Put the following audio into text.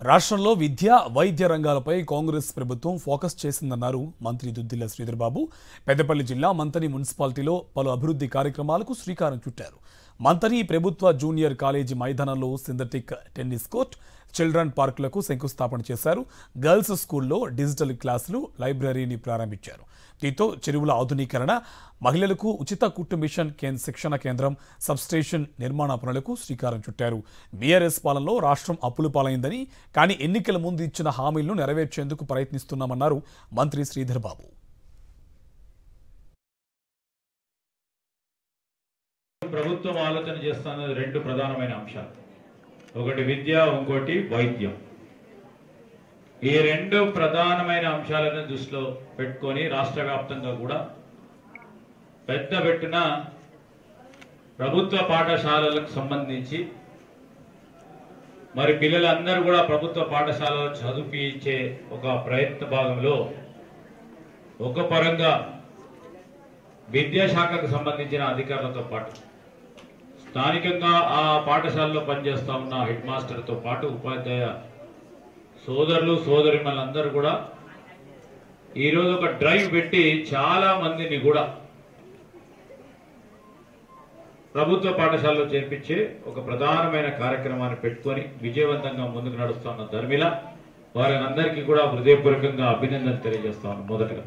రాష్ట్రంలో విద్య, వైద్య రంగాలపై కాంగ్రెస్ ప్రభుత్వం ఫోకస్ చేసిందన్నారు మంత్రి దుద్దిల్ల శ్రీధర్ బాబు. పెద్దపల్లి జిల్లా మంతని మున్సిపాలిటీలో పలు అభివృద్ధి కార్యక్రమాలకు శ్రీకారం చుట్టారు. మంతని ప్రభుత్వ జూనియర్ కాలేజీ మైదానంలో సింథటిక్ టెన్నిస్ కోర్ట్, చిల్డ్రన్ పార్కులకు శంకుస్థాపన చేశారు. గర్ల్స్ స్కూల్లో డిజిటల్ క్లాసులు, లైబ్రరీని ప్రారంభించారు. దీంతో చెరువుల ఆధునీకరణ, మహిళలకు ఉచిత కుట్టు మిషన్ శిక్షణ కేంద్రం, సబ్స్టేషన్ నిర్మాణ పనులకు శ్రీకారం చుట్టారు. బీఆర్ఎస్ పాలనలో రాష్ట్రం అప్పుల పాలైందని, కానీ ఎన్నికల ముందు ఇచ్చిన హామీలను నెరవేర్చేందుకు ప్రయత్నిస్తున్నామన్నారు మంత్రి శ్రీధర్ బాబు. ప్రభుత్వం ఆలోచన చేస్తున్నది రెండు ప్రధానమైన అంశాలు, ఒకటి విద్య, ఇంకోటి వైద్యం. ఈ రెండు ప్రధానమైన అంశాలను దృష్టిలో పెట్టుకొని రాష్ట్ర వ్యాప్తంగా కూడా పెద్ద పెట్టిన ప్రభుత్వ పాఠశాలలకు సంబంధించి మరి పిల్లలందరూ కూడా ప్రభుత్వ పాఠశాలలో చదివించే ఒక ప్రయత్న భాగంలో ఒక పరంగా విద్యాశాఖకు సంబంధించిన అధికారులతో పాటు స్థానికంగా ఆ పాఠశాలలో పనిచేస్తా ఉన్న హెడ్ మాస్టర్తో పాటు ఉపాధ్యాయ సోదరులు సోదరిమలందరూ కూడా ఈరోజు ఒక డ్రైవ్ పెట్టి చాలా మందిని కూడా ప్రభుత్వ పాఠశాలలో చేర్పించే ఒక ప్రధానమైన కార్యక్రమాన్ని పెట్టుకొని విజయవంతంగా ముందుకు నడుస్తున్న ధర్మిల వారందరికీ కూడా హృదయపూర్వకంగా అభినందనలు తెలియజేస్తాను. మొదటగా